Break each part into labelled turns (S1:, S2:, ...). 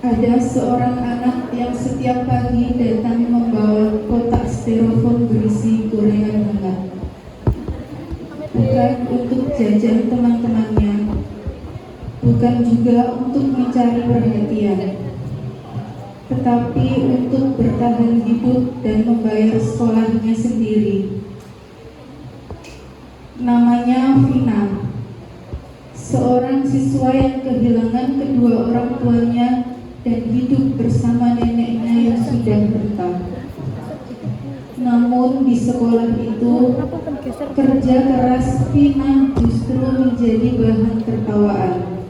S1: Ada seorang anak yang setiap pagi datang membawa kotak styrofoam berisi gorengan hangat. Bukan untuk jajan teman-temannya, bukan juga untuk mencari perhatian, tetapi untuk bertahan hidup dan membayar sekolahnya sendiri. Namanya Vina, seorang siswa yang kehilangan kedua orang tuanya dan hidup bersama neneknya yang sudah renta. Namun di sekolah itu, kerja keras Vina justru menjadi bahan tertawaan.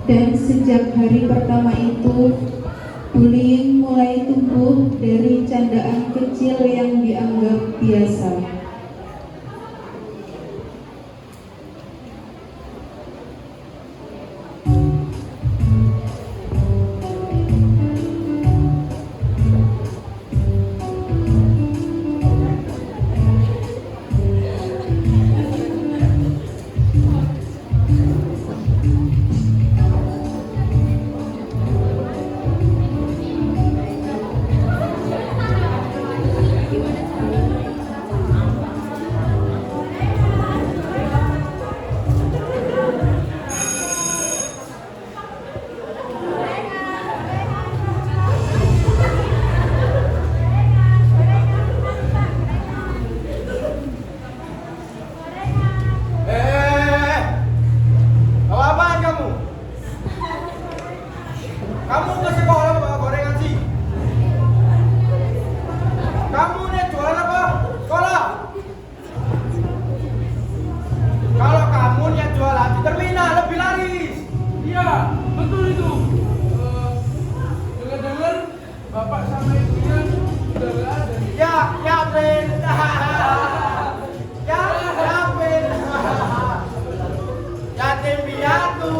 S1: Dan sejak hari pertama itu, bullying mulai tumbuh dari candaan kecil yang dianggap biasa.
S2: Kamu ke sekolah bawa gorengan sih? Kamu nih jualan apa? Sekolah? Kalau kamu nih jualan di terminal lebih laris.
S3: Iya, betul itu. Dengar-dengar bapak sama ibunya udah gak ada.
S2: Ya, Ben. Ya, Ben. Yatim piatu.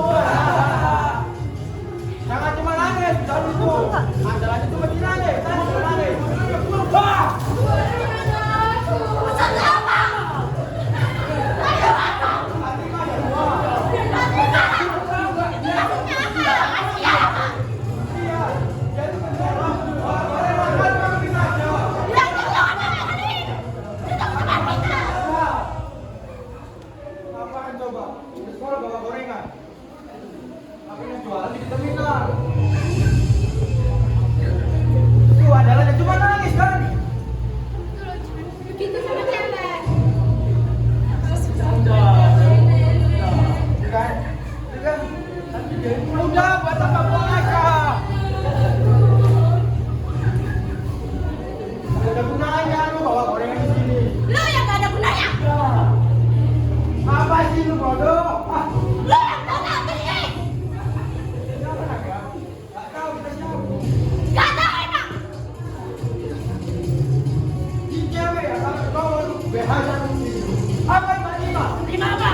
S2: Jangan cuma nangis, jangan itu. Andalanya cuma nangis, nangis. Wah! Ngapain coba? Di sekolah bawa gorengan. Tapi yang jualan di terminal. Itu andalanya cuma nangis kan?
S4: Begitu sama cewek.
S2: Udah, buat apa mereka? Ada gunanya lu bawa gorengan di sini.
S4: Lu yang gak ada gunanya.
S2: Apa sih lu bodoh?
S4: Lu yang gak ngerti.
S2: Siapa nak ya? Gak tahu kita siapa.
S4: Gak tahu emang.
S2: Di cewek ya, kalau cowok lu behasa lu sini. Apa Mbak Nima?
S4: Terima apa?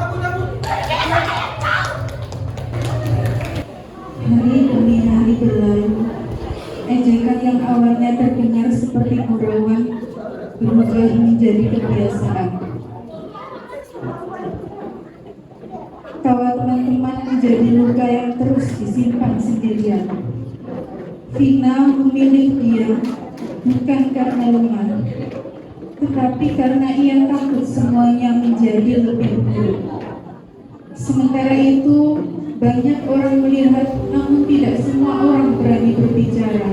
S2: Aku cabut.
S1: Hari demi hari berlalu, ejekan yang awalnya terdengar seperti gurauan berubah menjadi kebiasaan. Tawa teman-teman menjadi luka yang terus disimpan sendirian. Vina memilih diam bukan karena lemah, tetapi karena ia takut semuanya menjadi lebih buruk. Sementara itu, banyak orang melihat, namun tidak semua orang berani berbicara.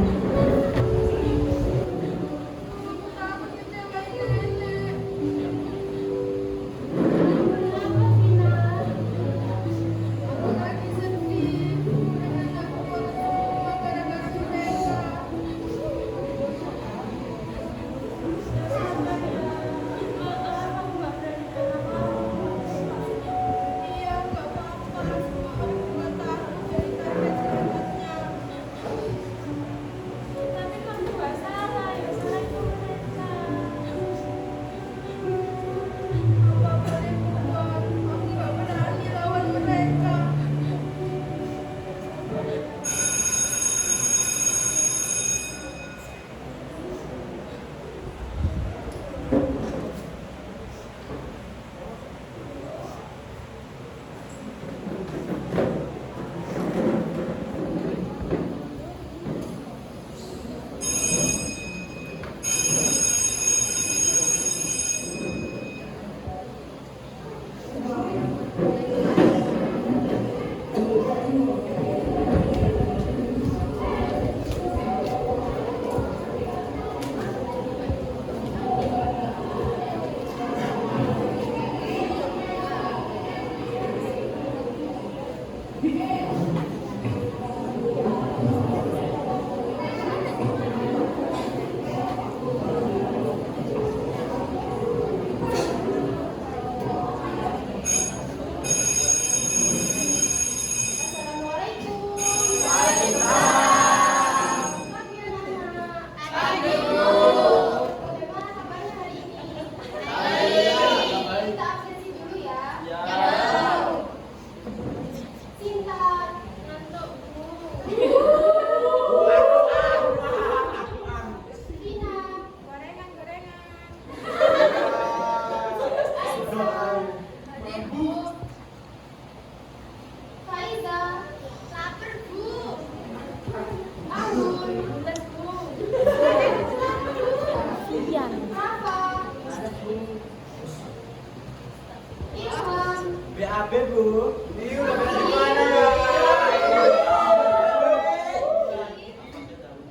S2: cabai, Bu. Ini udah beli mana ya?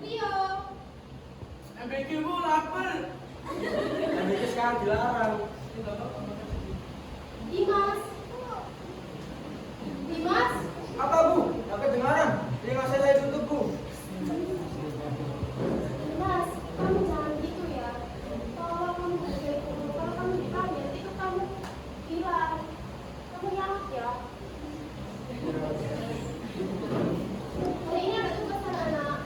S4: Rio.
S3: MBQ bu lapar.
S2: MBQ sekarang dilarang.
S4: Dimas. Dimas.
S2: Apa, Bu? Nggak kedengaran. Telinga saya tutup, Bu.
S4: Dimas, kamu jangan gitu ya. Kalau kamu kalau kamu dipanggil itu kamu bilang. Kamu nyaut ya. Hari ini ada tugas anak-anak.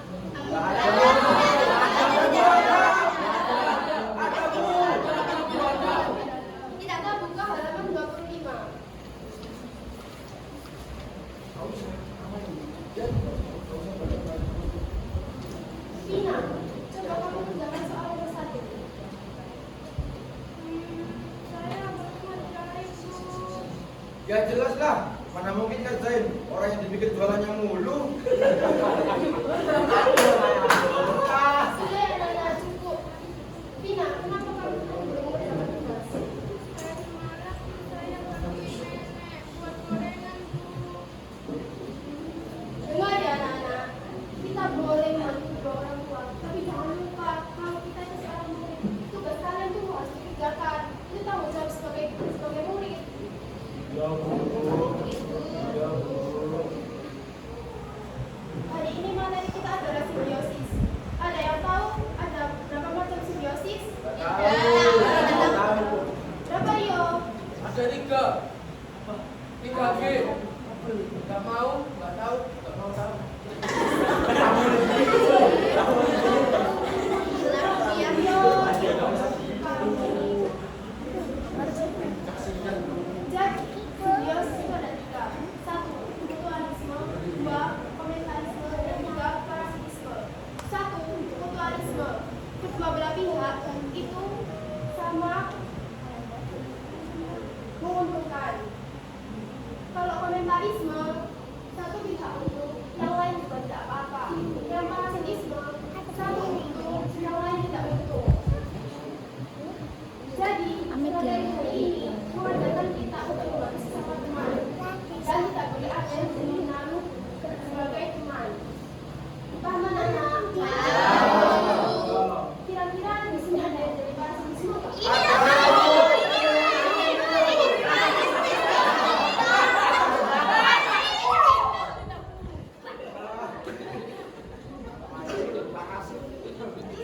S4: Tidak ada buka halaman 25. Vina, coba kamu kerjakan soal yang satu. Saya berkerja itu.
S2: Ya jelas lah. Mana mungkin kerjain orang yang dipikir jualannya mulu.
S4: Sudah ya Nana, cukup. Vina, kenapa kamu belum kerjakan tugas? Semalam saya pergi nenek buat gorengan. Dengar ya Nana, kita boleh bantu kedua orang tua, tapi jangan lupa kalau kita itu seorang murid, tugas kalian tuh harus dikerjakan. Itu tanggung jawab sebagai murid.
S2: Ya, Bu. Ya, Bu.
S4: Hari ini materi kita adalah simbiosis. Ada yang tahu ada berapa macam simbiosis?
S2: Nggak tahu.
S4: Berapa Rio?
S3: Ada 3. 3G. Nggak mau, nggak tahu, nggak mau tahu.
S4: Iya Rio. Jadi simbiosis itu ada 3. 1. Mutualisme. 2. Komentarisme. Dan 3. parasitisme. 1. Mutualisme. Kedua belah pihak itu sama menguntungkan. Kalau komentarisme, satu pihak untung, yang lain juga tidak apa-apa. Yang parasitisme, satu untung, yang lain tidak untung. Jadi, materi hari ini mengajarkan kita untuk membantu sesama teman dan tidak boleh ada yang mengenal sebagai teman. Paham anak-anak? Kira-kira di sini ada yang dari parasitisme nggak?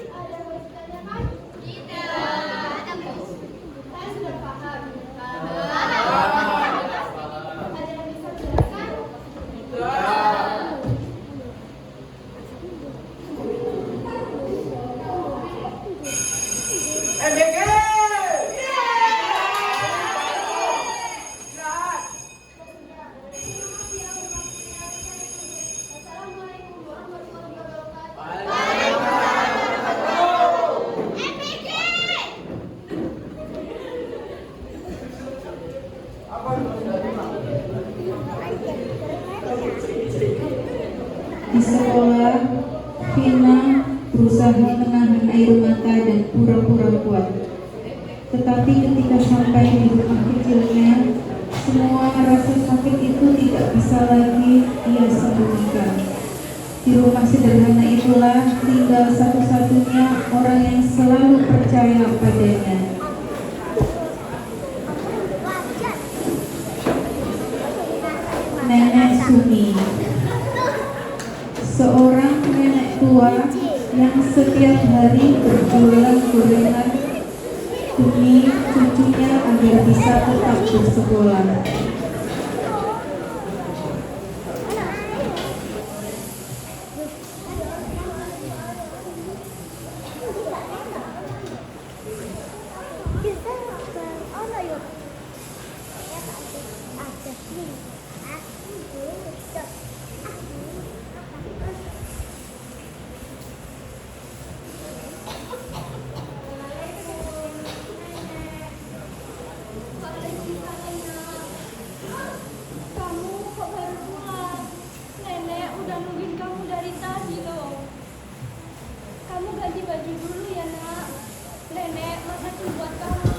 S4: Ada yang mau ditanyakan? Saya sudah paham. Ada yang bisa dijelaskan?
S2: MBQ!
S4: Assalamualaikum warahmatullahi wabarakatuh.
S1: Di sekolah, Vina berusaha menahan air mata dan pura-pura kuat. Tetapi ketika sampai di rumah kecilnya, semua rasa sakit itu tidak bisa lagi ia sembunyikan. Di rumah sederhana itulah tinggal satu-satunya orang yang selalu percaya padanya. Nenek Sumi, seorang nenek tua yang setiap hari berjualan gorengan demi cucunya agar bisa tetap bersekolah.
S4: Kamu kok baru pulang? Nenek udah nungguin kamu dari tadi loh. Kamu ganti baju dulu ya nak. Nenek masakin buat kamu.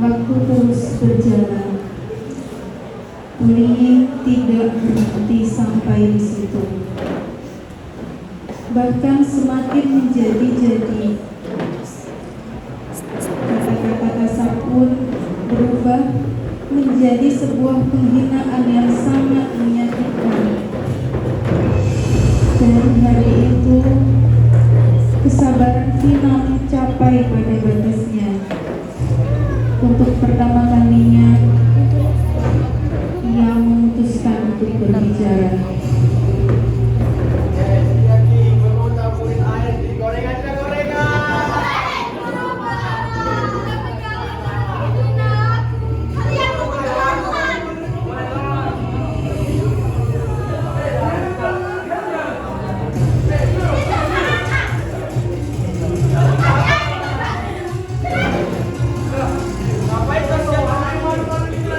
S1: Waktu terus berjalan, Uli tidak berhenti sampai di situ. Bahkan semakin menjadi-jadi. Kata-kata kasar pun berubah menjadi sebuah penghinaan yang sangat menyakitkan. Dari hari itu, kesabaran Vina mencapai pada batasnya. Untuk pertama kalinya, ia memutuskan untuk berbicara.
S2: Ngapain kau siapa?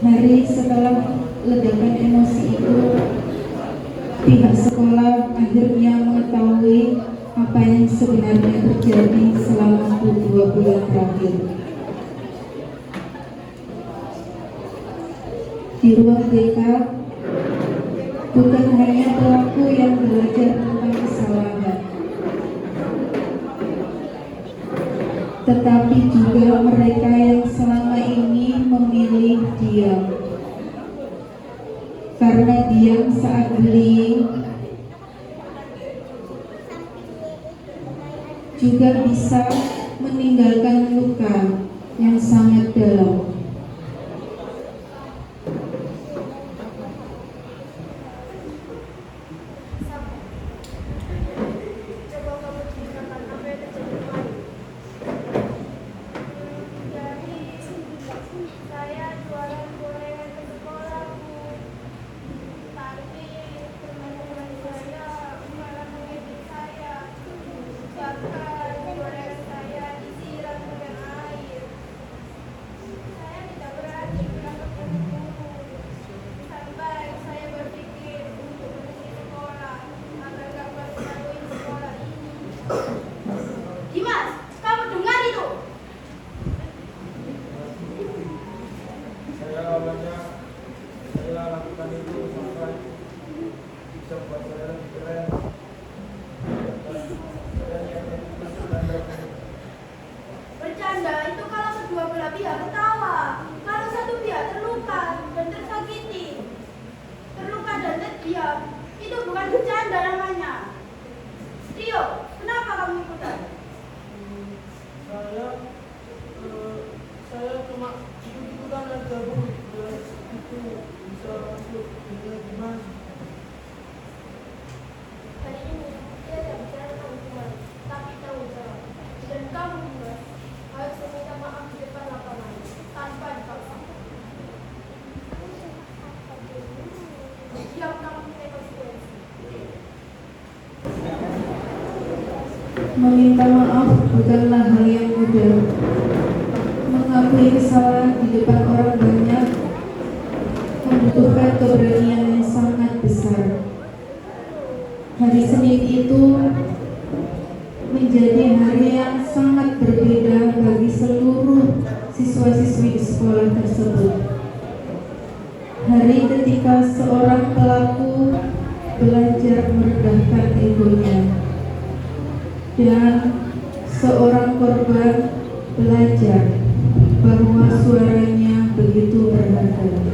S1: Hari setelah ledakan emosi itu, pihak sekolah akhirnya mengetahui apa yang sebenarnya terjadi selama 2 bulan terakhir. Di ruang BK, bukan hanya pelaku yang belajar tentang kesalahan, tetapi juga mereka yang selama ini memilih diam. Karena diam saat bullying juga bisa meninggalkan luka yang sangat dalam.
S4: Coba kamu ceritakan apa yang terjadi kemarin. Jadi saya jualan gorengan ke sekolah, Bu. Tapi teman-teman saya malah mengejek saya. Bahkan gorengan saya disiram dengan air. Saya tidak berani melakukan guru. Sampai saya berpikir untuk berhenti sekolah agar dapat melalui sekolah ini. Dimas, kamu dengar itu?
S2: Saya awalnya saya lakukan itu sampai bisa buat saya lebih keren. Dan saya niatnya itu bercanda.
S4: Bercanda itu kalau kedua belah pihak ketawa. Kalau satu pihak terluka dan tersakiti, terluka dan terdiam, itu bukan bercanda namanya. Tio, kenapa kamu ikutan?
S3: Saya cuma ikut-ikutan aja, Bu. Biar itu bisa masuk dunia Dimas.
S4: Hari ini dia tidak bicara tentang hukuman, tapi tanggung jawab. Dan kamu Dimas harus meminta maaf di depan lapangan tanpa dipaksa. Siap menanggung konsekuensi.
S1: Meminta maaf bukanlah hal yang mudah. Mengakui kesalahan di depan orang banyak membutuhkan keberanian yang sangat besar. Hari Senin itu menjadi hari yang sangat berbeda bagi seluruh siswa-siswi di sekolah tersebut. Hari ketika seorang pelaku belajar merendahkan egonya dan seorang korban belajar bahwa suaranya begitu berharga.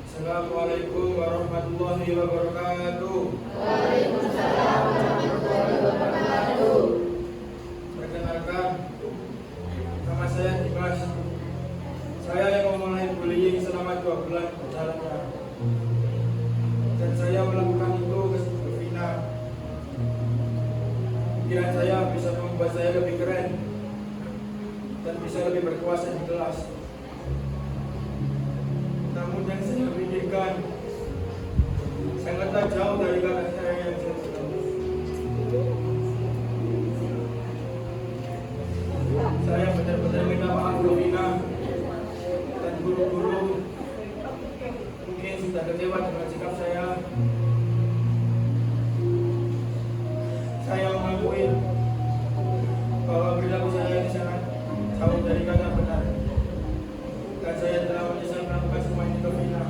S2: Assalamualaikum warahmatullahi wabarakatuh. Perkenalkan, nama saya Dimas. Saya yang memulai bullying selama 2 bulan berjalannya. Dan saya melakukan itu ke Vina. Pikiran saya bisa membuat saya lebih keren dan bisa lebih berkuasa di kelas. Namun yang saya pikirkan sangatlah jauh dari kata saya yang saya tahu. Saya benar-benar minta maaf ke Vina dan guru-guru. Mungkin sudah kecewa dengan sikap saya. Saya mengakui bahwa perilaku saya ini sangat jauh dari kata benar. Dan saya telah menyesal melakukan semua ini ke Vina.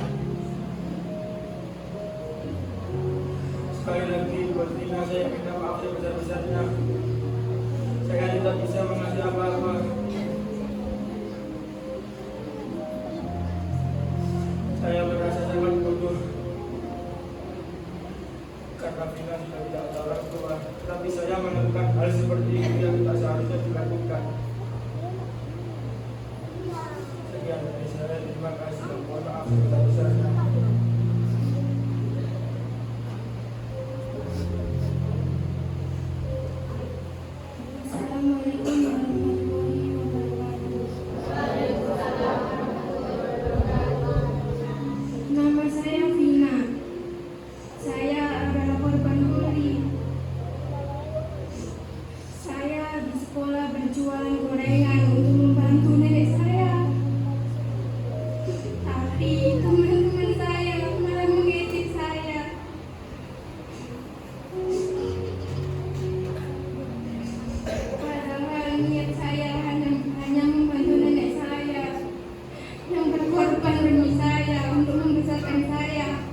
S2: Sekali lagi buat Vina saya minta maaf sebesar-besarnya. Saya tidak bisa mengasih apa-apa. Saya merasa sangat bodoh karena Vina sudah tidak ada orang tua. Tapi saya melakukan hal seperti itu yang tidak seharusnya dilakukan. Sekian dari saya, terima kasih dan mohon maaf sebesar-besarnya.
S1: Assalamualaikum warahmatullahi
S5: tangan untuk membantu nenek saya. Tapi teman-teman saya malah mengejek saya. Padahal niat saya hanya membantu nenek saya yang berkorban demi saya untuk membesarkan saya.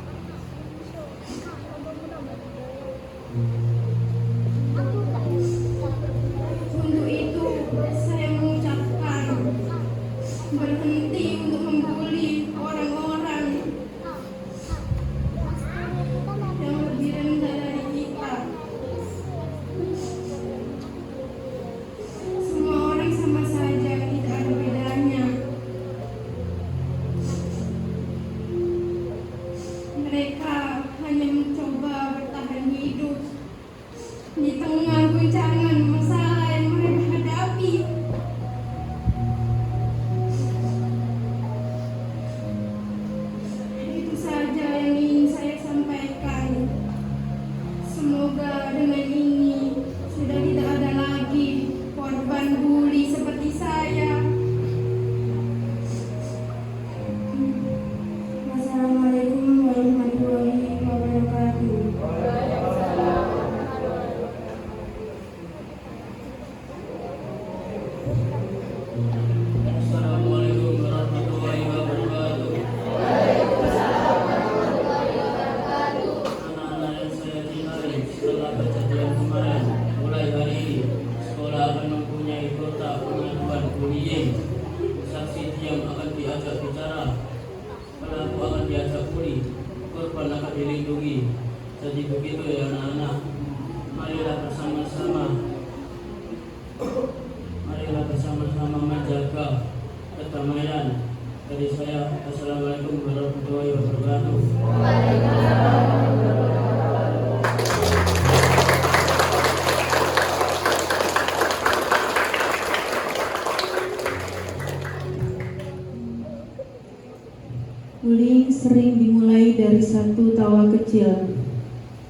S5: Untuk itu saya mengucapkan berhenti untuk membuli orang-orang yang lebih rendah dari kita. Semua orang sama saja, tidak ada bedanya. Mereka hanya mencoba bertahan hidup di tengah guncangan masalah yang mereka hadapi. Itu saja yang ingin saya sampaikan. Semoga dengan ini sudah tidak ada lagi korban bully seperti saya. Wassalamualaikum warahmatullahi wabarakatuh.
S6: Assalamualaikum warahmatullahi wabarakatuh. Anak-anak yang saya cintai, setelah kejadian kemarin, mulai hari ini sekolah akan mempunyai kota pengaduan bullying. Saksi diam akan diajak bicara, pelaku akan diajak pulih, korban akan dilindungi. Jadi begitu ya anak-anak, marilah bersama-sama menjaga kedamaian. Dari saya, Assalamualaikum warahmatullahi wabarakatuh.
S1: Bullying sering dimulai dari satu tawa kecil,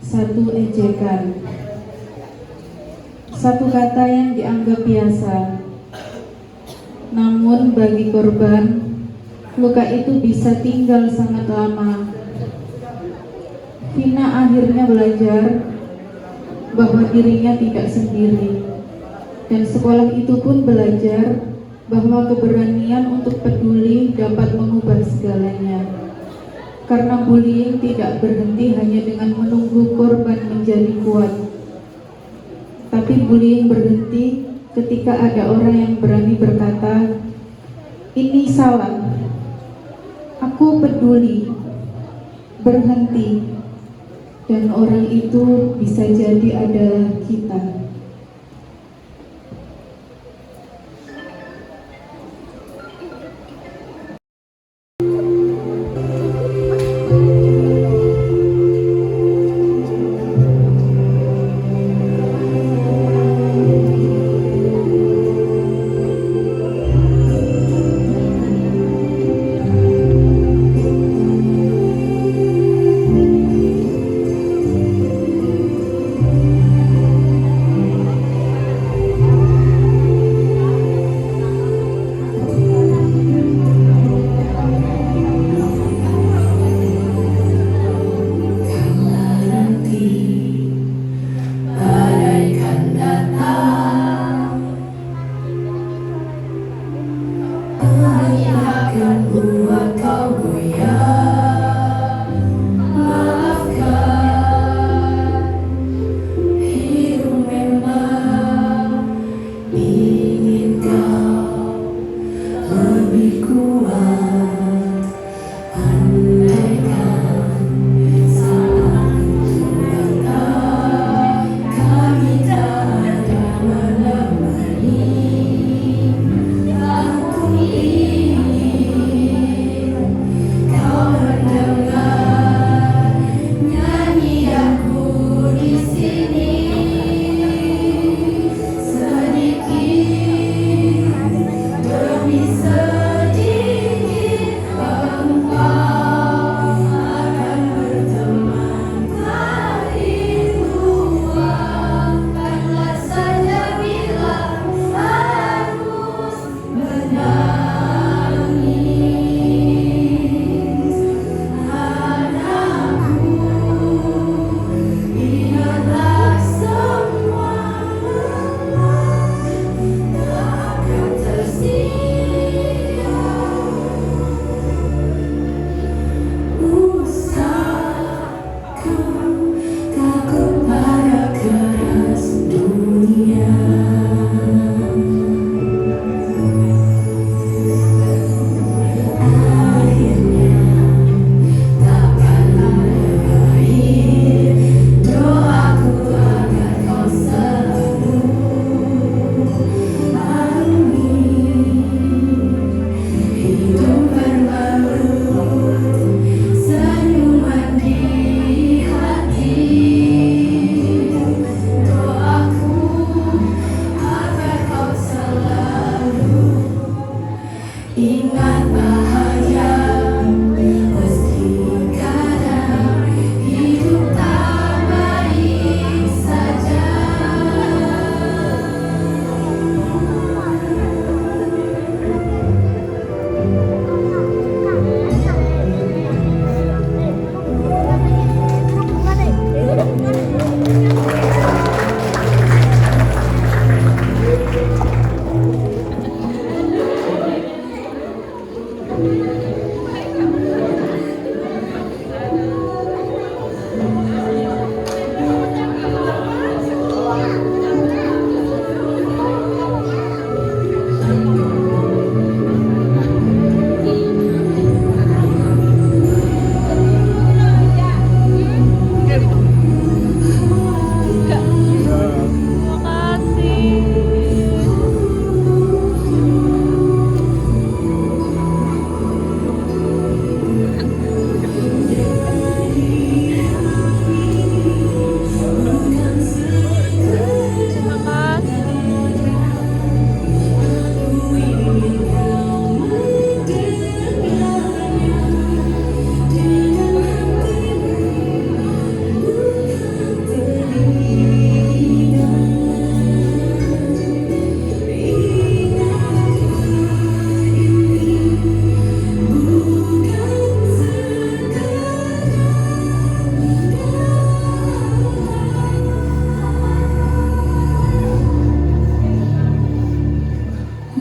S1: satu ejekan, satu kata yang dianggap biasa. Namun bagi korban, luka itu bisa tinggal sangat lama. Vina akhirnya belajar bahwa dirinya tidak sendiri, dan sekolah itu pun belajar bahwa keberanian untuk peduli dapat mengubah segalanya. Karena bullying tidak berhenti hanya dengan menunggu korban menjadi kuat, tapi bullying berhenti ketika ada orang yang berani berkata, "Ini salah, aku peduli, berhenti." Dan orang itu bisa jadi adalah kita.
S5: Kau
S7: Ingat bahaya, meski kadang hidup tak baik saja.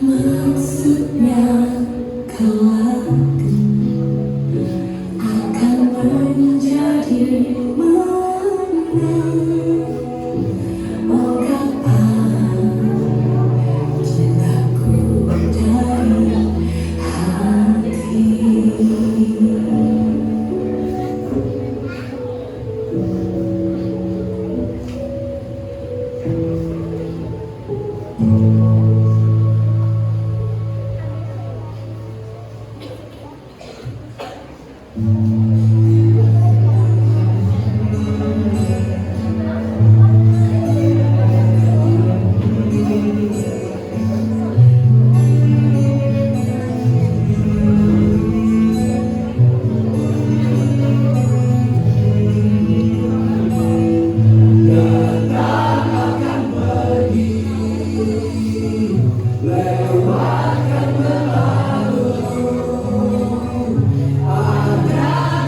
S7: Maksudnya kau akan menjadi mana? Oh kapan cintaku dari hati. Lewatkan berlalu, ada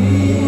S7: Amin.